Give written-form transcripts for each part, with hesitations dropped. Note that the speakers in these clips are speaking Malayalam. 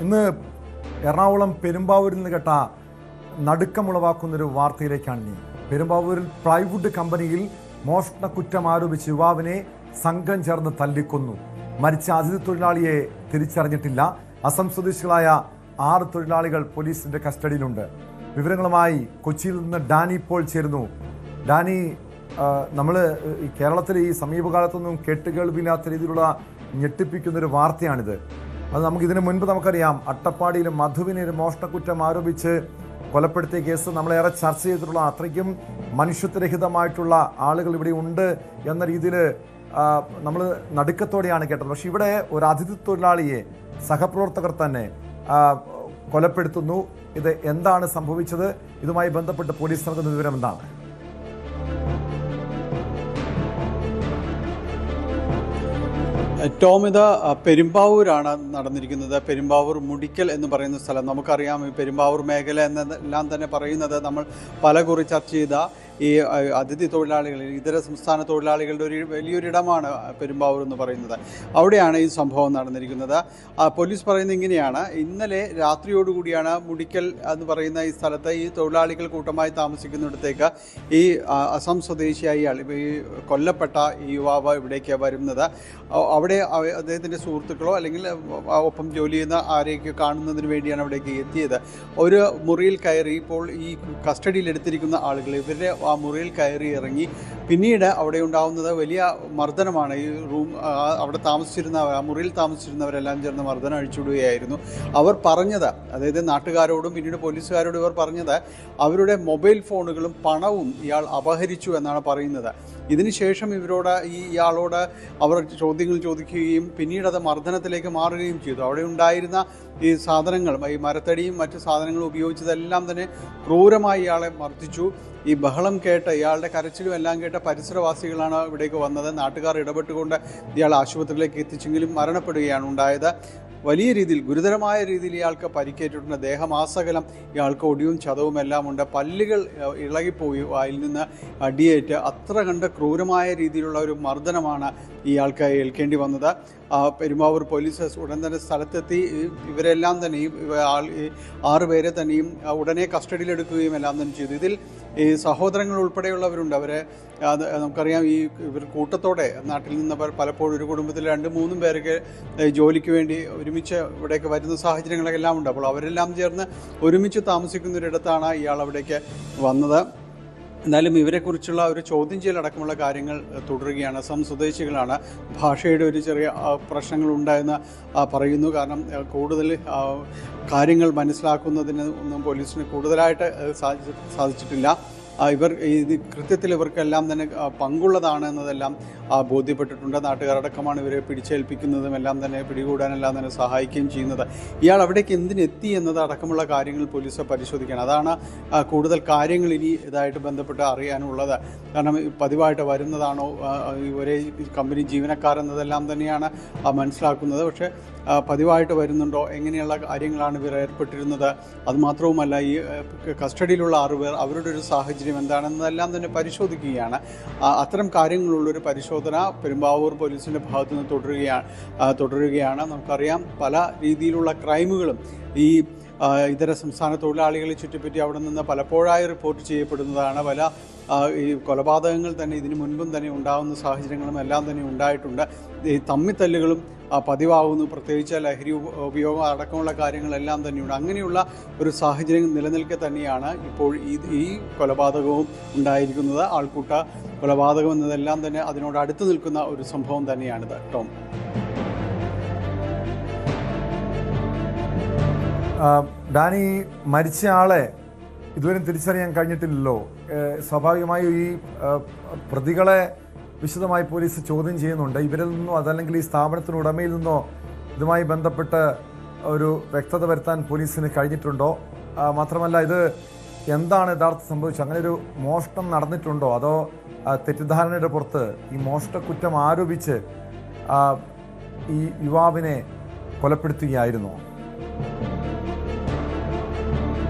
ഇന്ന് എറണാകുളം പെരുമ്പാവൂരിൽ നിന്ന് കേട്ട നടുക്കമുളവാക്കുന്നൊരു വാർത്തയിലേക്കാണ് നീ. പെരുമ്പാവൂരിൽ പ്ലൈവുഡ് കമ്പനിയിൽ മോഷണ കുറ്റം ആരോപിച്ച് യുവാവിനെ സംഘം ചേർന്ന് തല്ലിക്കൊന്നു. മരിച്ച അതിഥി തൊഴിലാളിയെ തിരിച്ചറിഞ്ഞിട്ടില്ല. അസം സ്വദേശികളായ 6 തൊഴിലാളികൾ പോലീസിന്റെ കസ്റ്റഡിയിലുണ്ട്. വിവരങ്ങളുമായി കൊച്ചിയിൽ നിന്ന് ഡാനി പോൾ ചേരുന്നു. ഡാനി, നമ്മൾ കേരളത്തിൽ ഈ സമീപകാലത്തൊന്നും കേട്ടുകേൾവില്ലാത്ത രീതിയിലുള്ള ഞെട്ടിപ്പിക്കുന്നൊരു വാർത്തയാണിത്. അത് നമുക്കിതിനു മുൻപ് നമുക്കറിയാം, അട്ടപ്പാടിയിൽ മധുവിനെ ഒരു മോഷണക്കുറ്റം ആരോപിച്ച് കൊലപ്പെടുത്തിയ കേസ് നമ്മളേറെ ചർച്ച ചെയ്തിട്ടുള്ള, അത്രയ്ക്കും മനുഷ്യത്വരഹിതമായിട്ടുള്ള ആളുകൾ ഇവിടെ ഉണ്ട് എന്ന രീതിയിൽ നമ്മൾ നടുക്കത്തോടെയാണ് കേട്ടത്. പക്ഷെ ഇവിടെ ഒരു അതിഥി തൊഴിലാളിയെ സഹപ്രവർത്തകർ തന്നെ കൊലപ്പെടുത്തുന്നു. ഇത് എന്താണ് സംഭവിച്ചത്? ഇതുമായി ബന്ധപ്പെട്ട് പോലീസ് നൽകുന്ന വിവരം എന്താണ്? ടോം, ഇത് പെരുമ്പാവൂരാണ് നടന്നിരിക്കുന്നത്. പെരുമ്പാവൂർ മുടിക്കൽ എന്ന് പറയുന്ന സ്ഥലം നമുക്കറിയാം. ഈ പെരുമ്പാവൂർ മേഖല എന്നെല്ലാം തന്നെ പറയുന്നത് നമ്മൾ പലകുറി ചർച്ച ചെയ്ത ഈ അതിഥി തൊഴിലാളികൾ, ഇതര സംസ്ഥാന തൊഴിലാളികളുടെ ഒരു വലിയൊരിടമാണ് പെരുമ്പാവൂർ എന്ന് പറയുന്നത്. അവിടെയാണ് ഈ സംഭവം നടന്നിരിക്കുന്നത്. പോലീസ് പറയുന്നത് ഇങ്ങനെയാണ്: ഇന്നലെ രാത്രിയോടുകൂടിയാണ് മുടിക്കൽ എന്ന് പറയുന്ന ഈ സ്ഥലത്ത് ഈ തൊഴിലാളികൾ കൂട്ടമായി താമസിക്കുന്നിടത്തേക്ക് ഈ അസം സ്വദേശിയായ ഈ കൊല്ലപ്പെട്ട ഈ യുവാവ് ഇവിടേക്ക് വരുന്നത്. അവിടെ അദ്ദേഹത്തിൻ്റെ സുഹൃത്തുക്കളോ അല്ലെങ്കിൽ ഒപ്പം ജോലി ചെയ്യുന്ന ആരെയൊക്കെ കാണുന്നതിന് വേണ്ടിയാണ് അവിടേക്ക് എത്തിയത്. ഒരു മുറിയിൽ കയറി, ഇപ്പോൾ ഈ കസ്റ്റഡിയിലെടുത്തിരിക്കുന്ന ആളുകൾ ഇവരുടെ ആ മുറിയിൽ കയറി ഇറങ്ങി. പിന്നീട് അവിടെ ഉണ്ടാകുന്നത് വലിയ മർദ്ദനമാണ്. ഈ അവിടെ താമസിച്ചിരുന്ന, ആ മുറിയിൽ താമസിച്ചിരുന്നവരെല്ലാം ചേർന്ന് മർദ്ദനം അഴിച്ചുവിടുകയായിരുന്നു. അവർ പറഞ്ഞത്, അതായത് നാട്ടുകാരോടും പിന്നീട് പോലീസുകാരോടും ഇവർ പറഞ്ഞത്, അവരുടെ മൊബൈൽ ഫോണുകളും പണവും ഇയാൾ അപഹരിച്ചു എന്നാണ് പറയുന്നത്. ഇതിനുശേഷം ഇയാളോട് അവർ ചോദ്യങ്ങൾ ചോദിക്കുകയും പിന്നീട് അത് മർദ്ദനത്തിലേക്ക് മാറുകയും ചെയ്തു. അവിടെ ഉണ്ടായിരുന്ന ഈ സാധനങ്ങൾ, ഈ മരത്തടിയും മറ്റു സാധനങ്ങളും ഉപയോഗിച്ചതെല്ലാം തന്നെ ക്രൂരമായി ഇയാളെ മർദ്ദിച്ചു. ഈ ബഹളം കേട്ട്, ഇയാളുടെ കരച്ചിലും എല്ലാം കേട്ട പരിസരവാസികളാണ് ഇവിടേക്ക് വന്നത്. നാട്ടുകാർ ഇടപെട്ടുകൊണ്ട് ഇയാൾ ആശുപത്രിയിലേക്ക് എത്തിച്ചെങ്കിലും മരണപ്പെടുകയാണ് ഉണ്ടായത്. വലിയ രീതിയിൽ, ഗുരുതരമായ രീതിയിൽ ഇയാൾക്ക് പരിക്കേറ്റിട്ടുണ്ട്. ദേഹമാസകലം ഇയാൾക്ക് ഒടിവും ചതവും എല്ലാം ഉണ്ട്. പല്ലുകൾ ഇളകിപ്പോയി വായിൽ നിന്ന് അടിയേറ്റ്. അത്ര കണ്ട് ക്രൂരമായ രീതിയിലുള്ള ഒരു മർദ്ദനമാണ് ഇയാൾക്ക് ഏൽക്കേണ്ടി വന്നത്. പെരുമ്പാവൂർ പോലീസ് ഉടൻ തന്നെ സ്ഥലത്തെത്തി ഇവരെല്ലാം തന്നെ, ഈ 6 പേരെ തന്നെയും ഉടനെ കസ്റ്റഡിയിലെടുക്കുകയും എല്ലാം തന്നെ ചെയ്തു. ഇതിൽ ഈ സഹോദരങ്ങൾ ഉൾപ്പെടെയുള്ളവരുണ്ട്. അവരെ നമുക്കറിയാം, ഇവർ കൂട്ടത്തോടെ നാട്ടിൽ നിന്ന് പലപ്പോഴും ഒരു കുടുംബത്തിൽ 2-3 പേർക്ക് ജോലിക്ക് വേണ്ടി ഒരുമിച്ച് ഇവിടേക്ക് വരുന്ന സാഹചര്യങ്ങളൊക്കെ എല്ലാം ഉണ്ട്. അപ്പോൾ അവരെല്ലാം ചേർന്ന് ഒരുമിച്ച് താമസിക്കുന്നൊരിടത്താണ് ഇയാൾ അവിടേക്ക് വന്നത്. എന്നാലും ഇവരെക്കുറിച്ചുള്ള ഒരു ചോദ്യം ചെയ്യലടക്കമുള്ള കാര്യങ്ങൾ തുടരുകയാണ്. സ്വദേശികളാണ്. ഭാഷയുടെ ഒരു ചെറിയ പ്രശ്നങ്ങളുണ്ടായെന്ന് പറയുന്നു. കാരണം കൂടുതൽ കാര്യങ്ങൾ മനസ്സിലാക്കുന്നതിന് ഒന്നും പോലീസിന് കൂടുതലായിട്ട് സാധിച്ചിട്ടില്ല. കൃത്യത്തിൽ ഇവർക്കെല്ലാം തന്നെ പങ്കുള്ളതാണ് എന്നതെല്ലാം ബോധ്യപ്പെട്ടിട്ടുണ്ട്. നാട്ടുകാരടക്കമാണ് ഇവരെ പിടിച്ചേൽപ്പിക്കുന്നതും എല്ലാം തന്നെ പിടികൂടാനെല്ലാം തന്നെ സഹായിക്കുകയും ചെയ്യുന്നത്. ഇയാൾ അവിടേക്ക് എന്തിനെത്തി എന്നത് അടക്കമുള്ള കാര്യങ്ങൾ പോലീസ് പരിശോധിക്കണം. അതാണ് കൂടുതൽ കാര്യങ്ങൾ ഇനി ഇതായിട്ട് ബന്ധപ്പെട്ട് അറിയാനുള്ളത്. കാരണം പതിവായിട്ട് വരുന്നതാണോ, ഒരേ കമ്പനി ജീവനക്കാരെന്നതെല്ലാം തന്നെയാണ് മനസ്സിലാക്കുന്നത്. പക്ഷേ പതിവായിട്ട് വരുന്നുണ്ടോ, എങ്ങനെയുള്ള കാര്യങ്ങളാണ് ഇവർ ഏർപ്പെട്ടിരുന്നത്, അതുമാത്രവുമല്ല ഈ കസ്റ്റഡിയിലുള്ള 6 പേർ, അവരുടെ ഒരു സാഹചര്യം എന്താണെന്നതെല്ലാം തന്നെ പരിശോധിക്കുകയാണ്. അത്തരം കാര്യങ്ങളുള്ളൊരു പരിശോധന പെരുമ്പാവൂർ പോലീസിൻ്റെ ഭാഗത്തു നിന്ന് തുടരുകയാണ്. നമുക്കറിയാം, പല രീതിയിലുള്ള ക്രൈമുകളും ഈ ഇതര സംസ്ഥാന തൊഴിലാളികളെ ചുറ്റിപ്പറ്റി അവിടെ നിന്ന് പലപ്പോഴായി റിപ്പോർട്ട് ചെയ്യപ്പെടുന്നതാണ്. പല ഈ കൊലപാതകങ്ങൾ തന്നെ ഇതിനു മുൻപും തന്നെ ഉണ്ടാകുന്ന സാഹചര്യങ്ങളും എല്ലാം തന്നെ ഉണ്ടായിട്ടുണ്ട്. ഈ തമ്മിത്തല്ലുകളും പതിവാകുന്നു. പ്രത്യേകിച്ച് ലഹരി ഉപയോഗം അടക്കമുള്ള കാര്യങ്ങളെല്ലാം തന്നെയുണ്ട്. അങ്ങനെയുള്ള ഒരു സാഹചര്യം നിലനിൽക്കെ തന്നെയാണ് ഇപ്പോൾ ഈ കൊലപാതകവും ഉണ്ടായിരിക്കുന്നത്. ആൾക്കൂട്ട കൊലപാതകം എന്നതെല്ലാം തന്നെ അതിനോട് അടുത്ത് നിൽക്കുന്ന ഒരു സംഭവം തന്നെയാണിത്. ടോം, ഡാനി, മരിച്ച ആളെ ഇതുവരെ തിരിച്ചറിയാൻ കഴിഞ്ഞിട്ടില്ലല്ലോ. സ്വാഭാവികമായും ഈ പ്രതികളെ വിശദമായി പോലീസ് ചോദ്യം ചെയ്യുന്നുണ്ട്. ഇവരിൽ നിന്നോ അതല്ലെങ്കിൽ ഈ സ്ഥാപനത്തിന് ഉടമയിൽ നിന്നോ ഇതുമായി ബന്ധപ്പെട്ട് ഒരു വ്യക്തത വരുത്താൻ പോലീസിന് കഴിഞ്ഞിട്ടുണ്ടോ? മാത്രമല്ല, ഇത് എന്താണ് യഥാർത്ഥം സംഭവിച്ചത്? അങ്ങനെ ഒരു മോഷണം നടന്നിട്ടുണ്ടോ, അതോ തെറ്റിദ്ധാരണയുടെ പുറത്ത് ഈ മോഷണക്കുറ്റം ആരോപിച്ച് ഈ യുവാവിനെ കൊലപ്പെടുത്തുകയായിരുന്നോ?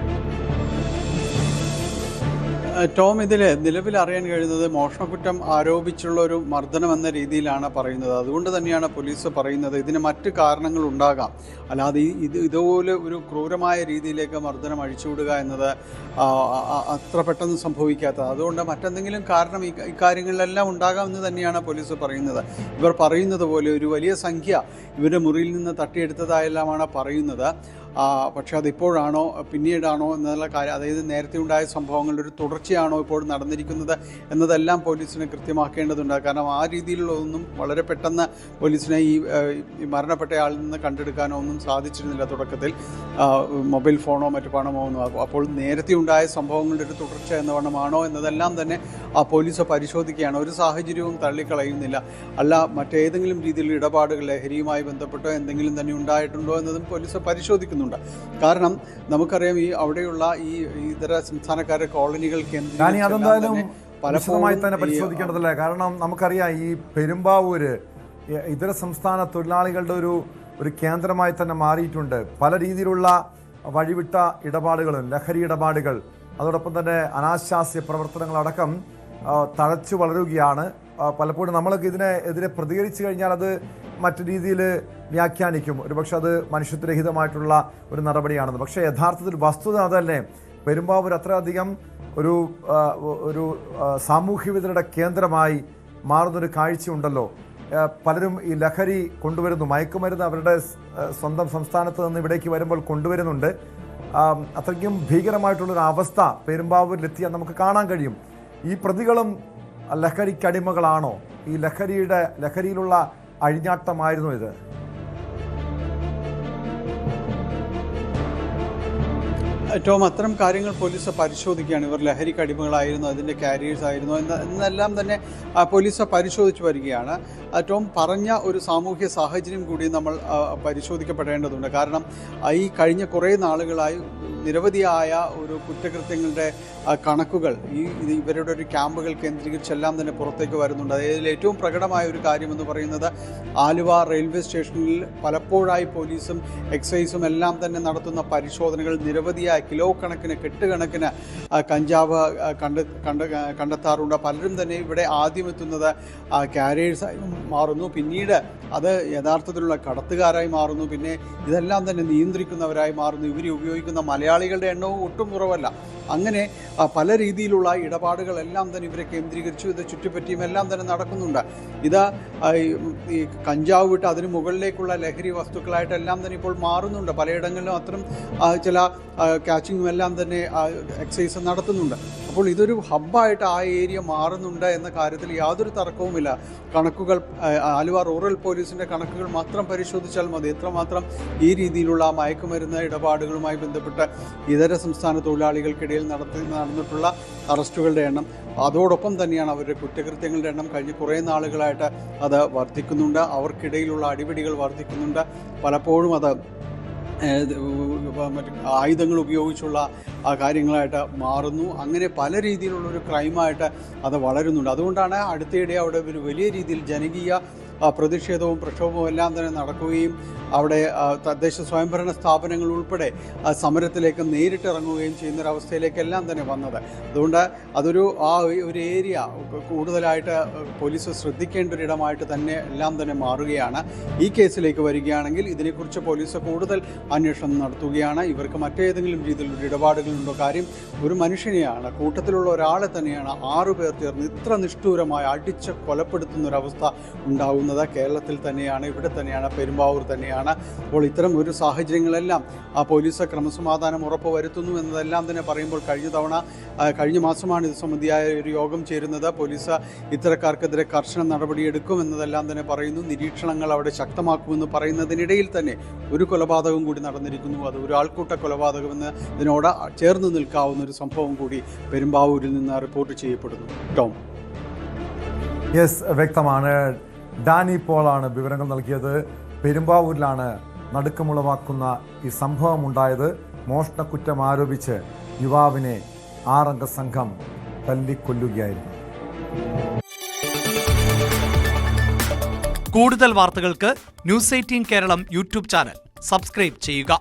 ടോം, ഇതിൽ നിലവിൽ അറിയാൻ കഴിയുന്നത് മോഷണക്കുറ്റം ആരോപിച്ചുള്ള ഒരു മർദ്ദനം എന്ന രീതിയിലാണ് പറയുന്നത്. അതുകൊണ്ട് തന്നെയാണ് പോലീസ് പറയുന്നത് ഇതിന് മറ്റ് കാരണങ്ങൾ ഉണ്ടാകാം, അല്ലാതെ ഇതുപോലെ ഒരു ക്രൂരമായ രീതിയിലേക്ക് മർദ്ദനം അഴിച്ചുവിടുക എന്നത് അത്ര പെട്ടെന്ന് സംഭവിക്കാത്തത്. അതുകൊണ്ട് മറ്റെന്തെങ്കിലും കാരണം ഇക്കാര്യങ്ങളിലെല്ലാം ഉണ്ടാകാമെന്ന് തന്നെയാണ് പോലീസ് പറയുന്നത്. ഇവർ പറയുന്നത് പോലെ ഒരു വലിയ സംഖ്യ ഇവരുടെ മുറിയിൽ നിന്ന് തട്ടിയെടുത്തതായെല്ലാമാണ് പറയുന്നത്. പക്ഷേ അതിപ്പോഴാണോ പിന്നീടാണോ എന്നുള്ള കാര്യം, അതായത് നേരത്തെ ഉണ്ടായ സംഭവങ്ങളുടെ ഒരു തുടർച്ചയാണോ ഇപ്പോൾ നടന്നിരിക്കുന്നത് എന്നതെല്ലാം പോലീസിന് കൃത്യമാക്കേണ്ടതുണ്ട്. കാരണം ആ രീതിയിലുള്ളതൊന്നും വളരെ പെട്ടെന്ന് പോലീസിനെ ഈ മരണപ്പെട്ടയാളിൽ നിന്ന് കണ്ടെടുക്കാനോ ഒന്നും സാധിച്ചിരുന്നില്ല തുടക്കത്തിൽ. മൊബൈൽ ഫോണോ മറ്റു പണമോ ഒന്നും. അപ്പോൾ നേരത്തെ ഉണ്ടായ സംഭവങ്ങളുടെ ഒരു തുടർച്ച എന്ന വണ്ണമാണോ എന്നതെല്ലാം തന്നെ പോലീസ് പരിശോധിക്കുകയാണ്. ഒരു സാഹചര്യവും തള്ളിക്കളയുന്നില്ല. അല്ല മറ്റേതെങ്കിലും രീതിയിലുള്ള ഇടപാടുകൾ ലഹരിയുമായി ബന്ധപ്പെട്ടോ എന്തെങ്കിലും തന്നെ ഉണ്ടായിട്ടുണ്ടോ എന്നതും പോലീസ് പരിശോധിക്കുന്നു. കാരണം നമുക്കറിയാം ഈ അവിടെയുള്ള ഈ ഇതര സംസ്ഥാനക്കാരുടെ കോളനികൾ അതെന്തായാലും വിശദമായി തന്നെ പരിശോധിക്കേണ്ടതല്ലേ. കാരണം നമുക്കറിയാം ഈ പെരുമ്പാവൂര് ഇതര സംസ്ഥാന തൊഴിലാളികളുടെ ഒരു കേന്ദ്രമായി തന്നെ മാറിയിട്ടുണ്ട്. പല രീതിയിലുള്ള വഴിവിട്ട ഇടപാടുകളും ലഹരി ഇടപാടുകൾ, അതോടൊപ്പം തന്നെ അനാശാസ്യ പ്രവർത്തനങ്ങളടക്കം തഴച്ചു വളരുകയാണ്. പലപ്പോഴും നമ്മളൊക്കെ ഇതിനെതിരെ പ്രതികരിച്ചു കഴിഞ്ഞാൽ അത് മറ്റു രീതിയിൽ വ്യാഖ്യാനിക്കും, ഒരുപക്ഷെ അത് മനുഷ്യത്വരഹിതമായിട്ടുള്ള ഒരു നടപടിയാണെന്ന്. പക്ഷേ യഥാർത്ഥത്തിൽ വസ്തുത അതല്ലേ. പെരുമ്പാവൂർ അത്രയധികം ഒരു സാമൂഹ്യ വിതരണ കേന്ദ്രമായി മാറുന്നൊരു കാഴ്ചയുണ്ടല്ലോ. പലരും ഈ ലഹരി കൊണ്ടുവരുന്നു, മയക്കുമരുന്ന് അവരുടെ സ്വന്തം സംസ്ഥാനത്ത് നിന്ന് ഇവിടേക്ക് വരുമ്പോൾ കൊണ്ടുവരുന്നുണ്ട്. അത്രയ്ക്കും ഭീകരമായിട്ടുള്ളൊരു അവസ്ഥ പെരുമ്പാവൂരിലെത്തിയാൽ നമുക്ക് കാണാൻ കഴിയും. ഈ പ്രതികളും ലഹരിക്കടിമകളാണോ? ഈ ലഹരിയിലുള്ള അഴിഞ്ഞാട്ടമായിരുന്നു ഇത്? ടോം, അത്തരം കാര്യങ്ങൾ പോലീസ് പരിശോധിക്കുകയാണ്. ഇവർ ലഹരിക്ക് അടിമകളായിരുന്നു, അതിൻ്റെ കാരിയേഴ്സ് ആയിരുന്നു എന്നെല്ലാം തന്നെ പോലീസ് പരിശോധിച്ച് വരികയാണ്. ടോം, പറഞ്ഞ ഒരു സാമൂഹ്യ സാഹചര്യം കൂടി നമ്മൾ പരിശോധിക്കപ്പെടേണ്ടതുണ്ട്. കാരണം ഈ കഴിഞ്ഞ കുറേ നാളുകളായി നിരവധിയായ ഒരു കുറ്റകൃത്യങ്ങളുടെ കണക്കുകൾ ഇവരുടെ ഒരു ക്യാമ്പുകൾ കേന്ദ്രീകരിച്ചെല്ലാം തന്നെ പുറത്തേക്ക് വരുന്നുണ്ട്. അതിൽ ഏറ്റവും പ്രകടമായ ഒരു കാര്യമെന്ന് പറയുന്നത് ആലുവ റെയിൽവേ സ്റ്റേഷനിൽ പലപ്പോഴായി പോലീസും എക്സൈസും എല്ലാം തന്നെ നടത്തുന്ന പരിശോധനകൾ നിരവധിയായ കിലോ കണക്കിന് കെട്ടുകണക്കിന് കഞ്ചാവ് കണ്ടെത്താറുണ്ട്. പലരും തന്നെ ഇവിടെ ആദ്യം എത്തുന്നത് കാരിയേഴ്സായി മാറുന്നു, പിന്നീട് അത് യഥാർത്ഥത്തിലുള്ള കടത്തുകാരായി മാറുന്നു, പിന്നെ ഇതെല്ലാം തന്നെ നിയന്ത്രിക്കുന്നവരായി മാറുന്നു. ഇവർ ഉപയോഗിക്കുന്ന മലയാളികളുടെ എണ്ണവും ഒട്ടും കുറവല്ല. അങ്ങനെ പല രീതിയിലുള്ള ഇടപാടുകളെല്ലാം തന്നെ ഇവരെ കേന്ദ്രീകരിച്ചു ഇത് ചുറ്റിപ്പറ്റിയും എല്ലാം തന്നെ നടക്കുന്നുണ്ട്. ഇത് ഈ കഞ്ചാവ് വിട്ട് അതിന് മുകളിലേക്കുള്ള ലഹരി വസ്തുക്കളായിട്ടെല്ലാം തന്നെ ഇപ്പോൾ മാറുന്നുണ്ട്. പലയിടങ്ങളിലും അത്തരം ചില ക്യാച്ചിങ്ങും എല്ലാം തന്നെ എക്സൈസ് നടത്തുന്നുണ്ട്. അപ്പോൾ ഇതൊരു ഹബ്ബായിട്ട് ആ ഏരിയ മാറുന്നുണ്ട് എന്ന കാര്യത്തിൽ യാതൊരു തർക്കവുമില്ല. കണക്കുകൾ ആലുവ റൂറൽ പോലീസിൻ്റെ കണക്കുകൾ മാത്രം പരിശോധിച്ചാൽ മതി എത്രമാത്രം ഈ രീതിയിലുള്ള മയക്കുമരുന്ന് ഇടപാടുകളുമായി ബന്ധപ്പെട്ട് ഇതര സംസ്ഥാന തൊഴിലാളികൾക്കിടയിൽ നടന്നിട്ടുള്ള അറസ്റ്റുകളുടെ എണ്ണം, അതോടൊപ്പം തന്നെയാണ് അവരുടെ കുറ്റകൃത്യങ്ങളുടെ എണ്ണം കഴിഞ്ഞ കുറേ നാളുകളായിട്ട് അത് വർദ്ധിക്കുന്നുണ്ട്. അവർക്കിടയിലുള്ള അടിപിടികൾ വർദ്ധിക്കുന്നുണ്ട്. പലപ്പോഴും അത് മറ്റ് ആയുധങ്ങൾ ഉപയോഗിച്ചുള്ള കാര്യങ്ങളായിട്ട് മാറുന്നു. അങ്ങനെ പല രീതിയിലുള്ളൊരു ക്രൈമായിട്ട് അത് വളരുന്നുണ്ട്. അതുകൊണ്ടാണ് അടുത്തിടെ അവിടെ ഒരു വലിയ രീതിയിൽ ജനകീയ പ്രതിഷേധവും പ്രക്ഷോഭവും എല്ലാം തന്നെ നടക്കുകയും അവിടെ തദ്ദേശ സ്വയംഭരണ സ്ഥാപനങ്ങൾ ഉൾപ്പെടെ സമരത്തിലേക്ക് നേരിട്ടിറങ്ങുകയും ചെയ്യുന്നൊരവസ്ഥയിലേക്കെല്ലാം തന്നെ വന്നത്. അതുകൊണ്ട് അതൊരു ഒരു ഏരിയ കൂടുതലായിട്ട് പോലീസ് ശ്രദ്ധിക്കേണ്ട ഒരിടമായിട്ട് തന്നെ എല്ലാം തന്നെ മാറുകയാണ്. ഈ കേസിലേക്ക് വരികയാണെങ്കിൽ ഇതിനെക്കുറിച്ച് പോലീസ് കൂടുതൽ അന്വേഷണം നടത്തുകയാണ്. ഇവർക്ക് മറ്റേതെങ്കിലും രീതിയിലുള്ള ഇടപാടുകളുണ്ടോ? കാര്യം ഒരു മനുഷ്യനെയാണ്, കൂട്ടത്തിലുള്ള ഒരാളെ തന്നെയാണ് 6 പേർ ചേർന്ന് ഇത്ര നിഷ്ഠൂരമായി അടിച്ച് കൊലപ്പെടുത്തുന്നൊരവസ്ഥ ഉണ്ടാകുന്നത് കേരളത്തിൽ തന്നെയാണ്, ഇവിടെ തന്നെയാണ്, പെരുമ്പാവൂർ തന്നെയാണ്. അപ്പോൾ ഇത്തരം ഒരു സാഹചര്യങ്ങളെല്ലാം പോലീസ് ക്രമസമാധാനം ഉറപ്പുവരുത്തുന്നു എന്നതെല്ലാം തന്നെ പറയുമ്പോൾ കഴിഞ്ഞ മാസമാണ് ഇത് സംബന്ധിയായ ഒരു യോഗം ചേരുന്നത്. പോലീസ് ഇത്തരക്കാർക്കെതിരെ കർശന നടപടിയെടുക്കും എന്നതെല്ലാം തന്നെ പറയുന്നു. നിരീക്ഷണങ്ങൾ അവിടെ ശക്തമാക്കുമെന്ന് പറയുന്നതിനിടയിൽ തന്നെ ഒരു കൊലപാതകം കൂടി നടന്നിരിക്കുന്നു. അത് ഒരു ആൾക്കൂട്ട കൊലപാതകമെന്ന് ഇതിനോട് ചേർന്ന് നിൽക്കാവുന്ന ഒരു സംഭവം കൂടി പെരുമ്പാവൂരിൽ നിന്ന് റിപ്പോർട്ട് ചെയ്യപ്പെടുന്നു. ടോം, യെസ്, വ്യക്തമാണ്. ഡാനി പോളാണ് വിവരങ്ങൾ നൽകിയത്. പെരുമ്പാവൂരിലാണ് നടുക്കമുളവാക്കുന്ന ഈ സംഭവം ഉണ്ടായത്. മോഷണക്കുറ്റം ആരോപിച്ച് യുവാവിനെ 6 അംഗ സംഘം തല്ലിക്കൊല്ലുകയായിരുന്നു. കൂടുതൽ വാർത്തകൾക്ക് news 18 Keralam YouTube channel subscribe ചെയ്യുക.